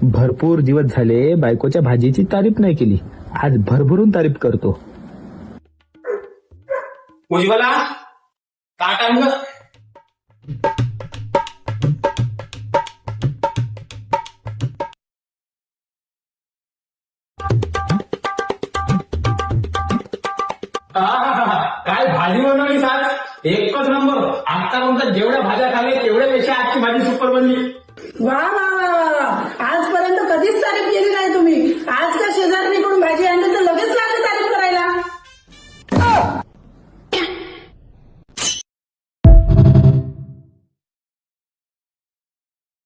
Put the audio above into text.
भरपूर दिवस झाले बायकोच्या भाजीची तारीफ नाही केली. आज भरभरून तारीफ करतो. उज्ज्वला ताट आण गं. काय भाजी बनवली आज? एकच नंबर. आतापर्यंत जेवढ्या भाज्या खाल्ल्या तेवढ्यापेक्षा आजची भाजी सुपर बनली. वा वा वा वा. आजपर्यंत कधीच तारीफ केली नाही तुम्ही. आज का शेजारी